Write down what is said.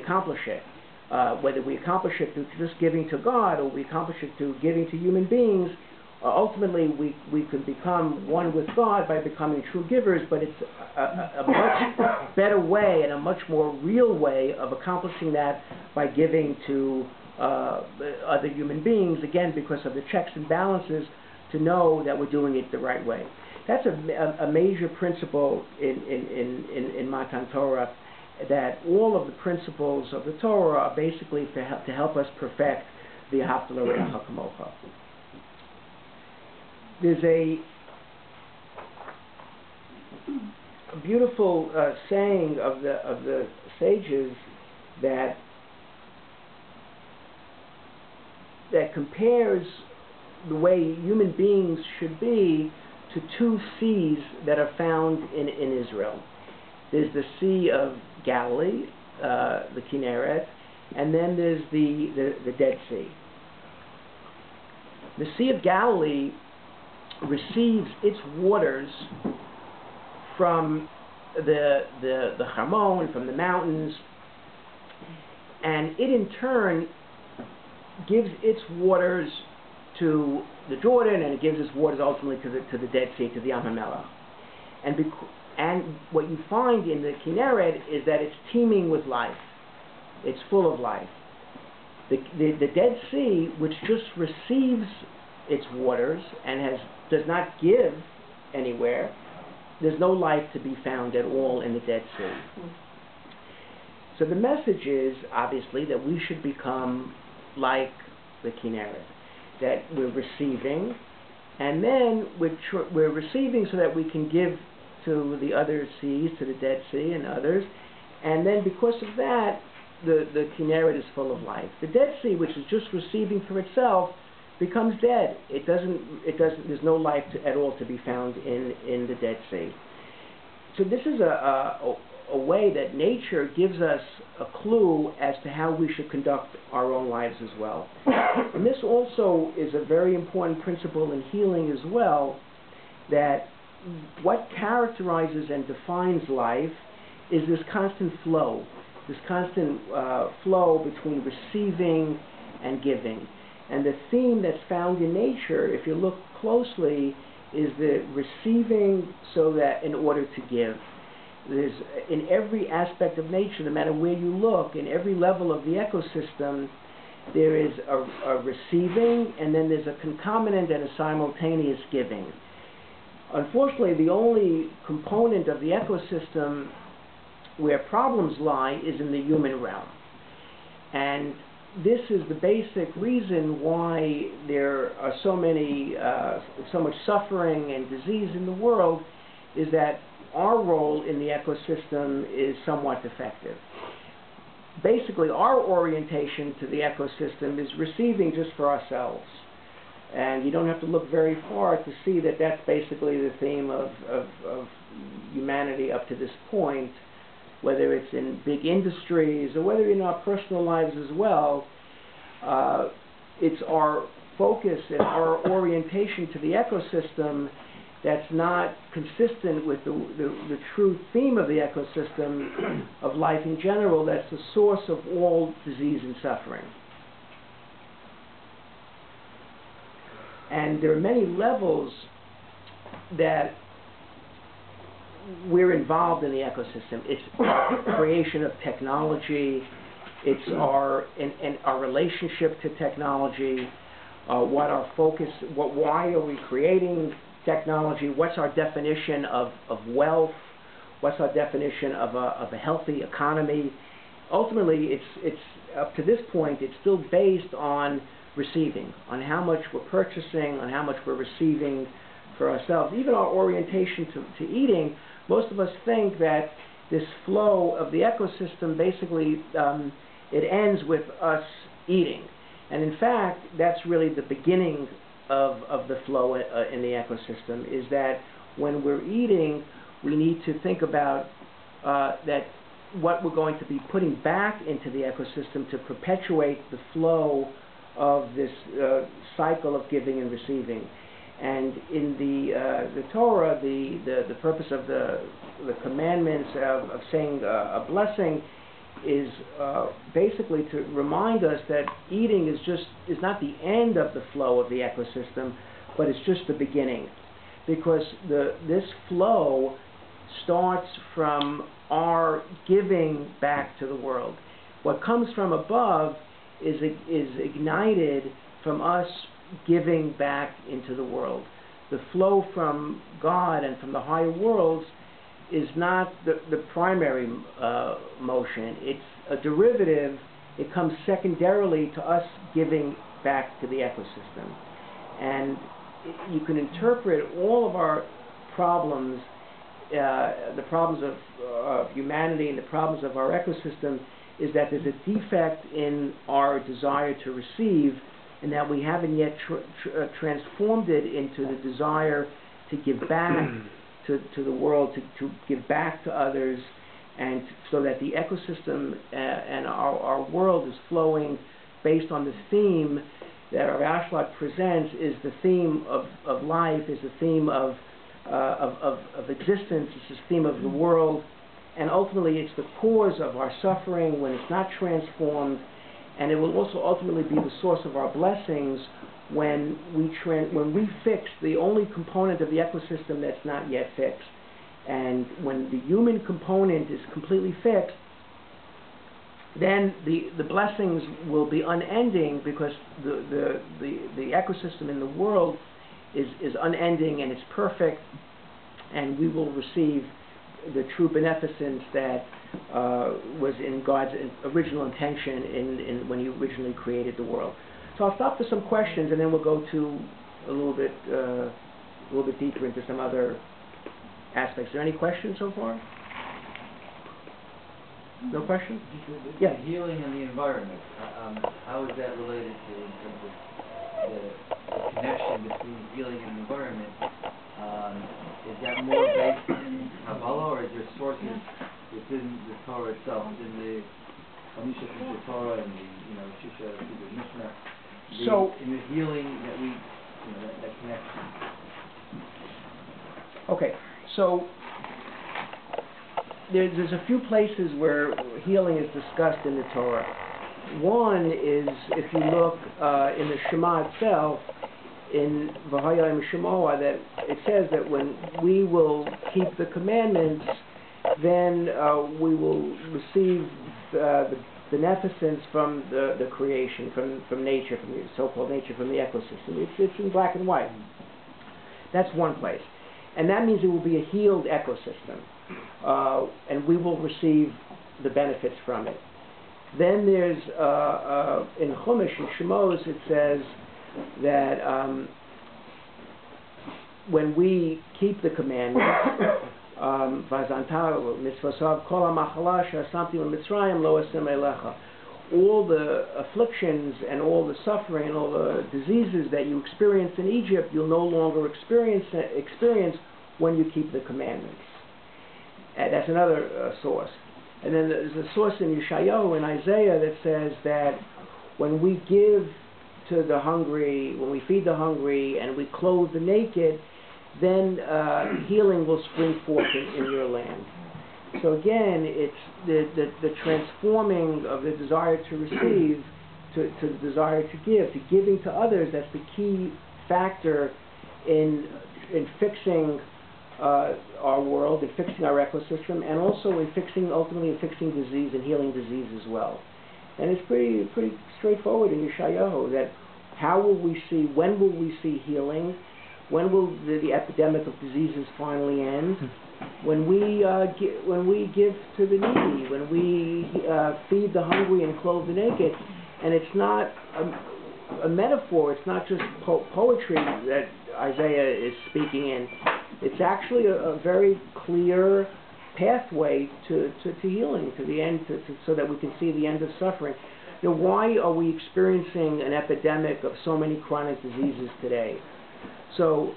accomplish it. Whether we accomplish it through just giving to God or we accomplish it through giving to human beings, ultimately we can become one with God by becoming true givers, but it's a much better way and a much more real way of accomplishing that by giving to other human beings, again, because of the checks and balances, to know that we're doing it the right way. That's a major principle in Matan Torah, that all of the principles of the Torah are basically to help us perfect the Ahavta L'Reacha Kamocha. There's a beautiful saying of the sages that compares the way human beings should be to two seas that are found in Israel. There's the Sea of Galilee, the Kinneret, and then there's the Dead Sea. The Sea of Galilee receives its waters from the Hermon, from the mountains, and it in turn gives its waters to the Jordan, and it gives its waters ultimately to the Dead Sea, to the Yam HaMelech. And what you find in the Kinneret is that it's teeming with life. It's full of life. The Dead Sea, which just receives its waters and does not give anywhere, there's no life to be found at all in the Dead Sea. So the message is, obviously, that we should become like the Kinneret, that we're receiving, and then we're receiving so that we can give to the other seas, to the Dead Sea and others, and then because of that, the Kinneret is full of life. The Dead Sea, which is just receiving for itself, becomes dead. There's no life at all to be found in the Dead Sea. So this is a way that nature gives us a clue as to how we should conduct our own lives as well. And this also is a very important principle in healing as well, that what characterizes and defines life is this constant flow between receiving and giving. And the theme that's found in nature, if you look closely, is the receiving so that in order to give. There's, in every aspect of nature, no matter where you look, in every level of the ecosystem, there is a receiving, and then there's a concomitant and a simultaneous giving. Unfortunately, the only component of the ecosystem where problems lie is in the human realm. And this is the basic reason why there are so much suffering and disease in the world, is that our role in the ecosystem is somewhat defective. Basically, our orientation to the ecosystem is receiving just for ourselves. And you don't have to look very far to see that that's basically the theme of humanity up to this point, whether it's in big industries or whether in our personal lives as well. It's our focus and our orientation to the ecosystem that's not consistent with the true theme of the ecosystem of life in general, that's the source of all disease and suffering. And there are many levels that we're involved in the ecosystem. It's creation of technology, it's our relationship to technology, what our focus, why are we creating technology, what's our definition of wealth, what's our definition of a healthy economy. Ultimately, it's up to this point, it's still based on receiving, on how much we're purchasing, on how much we're receiving for ourselves. Even our orientation to eating, most of us think that this flow of the ecosystem basically, it ends with us eating. And in fact, that's really the beginning of the flow in the ecosystem, is that when we're eating, we need to think about that what we're going to be putting back into the ecosystem to perpetuate the flow of this cycle of giving and receiving. And in the Torah, the purpose of the commandments of saying a blessing is basically to remind us that eating is not the end of the flow of the ecosystem, but it's just the beginning, because this flow starts from our giving back to the world. What comes from above is ignited from us giving back into the world. The flow from God and from the higher worlds is not the primary motion. It's a derivative. It comes secondarily to us giving back to the ecosystem. And you can interpret all of our problems, the problems of humanity and the problems of our ecosystem, is that there's a defect in our desire to receive, and that we haven't yet transformed it into the desire to give back to the world, to give back to others, and so that the ecosystem and our world is flowing based on the theme that our Ashlag presents, is the theme of life, is the theme of existence, it's the theme of the world, and ultimately it's the cause of our suffering when it's not transformed, and it will also ultimately be the source of our blessings when we fix the only component of the ecosystem that's not yet fixed. And when the human component is completely fixed, then the blessings will be unending, because the ecosystem in the world is unending and it's perfect, and we will receive the true beneficence that was in God's original intention in when He originally created the world. So I'll stop for some questions, and then we'll go to a little bit deeper into some other aspects. Are there any questions so far? No questions? Yeah. Healing in the environment. How is that related to, in terms of the connection between healing and the environment? Is that more based in Kabbalah, or is there sources within the Torah itself, within the Amisha of the Torah and the Shisha of the Mishnah? In the healing that we, that connection. Okay, so there's a few places where healing is discussed in the Torah. One is, if you look in the Shema itself, in V'hayayim Shemoah, that it says that when we will keep the commandments, then we will receive the beneficence from the creation, from nature, from the so-called nature, from the ecosystem. It's in black and white. That's one place. And that means it will be a healed ecosystem, and we will receive the benefits from it. Then there's, in Chumash, in Shemos, it says that when we keep the commandments, all the afflictions and all the suffering and all the diseases that you experienced in Egypt, you'll no longer experience when you keep the commandments. That's another source. And then there's a source in Yeshayahu, in Isaiah, that says that when we give to the hungry, when we feed the hungry and we clothe the naked, then healing will spring forth in your land. So again, it's the transforming of the desire to receive to the desire to give, to giving to others. That's the key factor in fixing our world, in fixing our ecosystem, and also ultimately in fixing disease and healing disease as well. And it's pretty straightforward in Yeshayahu that when will we see healing? When will the epidemic of diseases finally end? When we give to the needy, when we feed the hungry and clothe the naked. And it's not a metaphor, it's not just poetry that Isaiah is speaking in. It's actually a very clear pathway to healing, to the end, so that we can see the end of suffering. Why are we experiencing an epidemic of so many chronic diseases today? So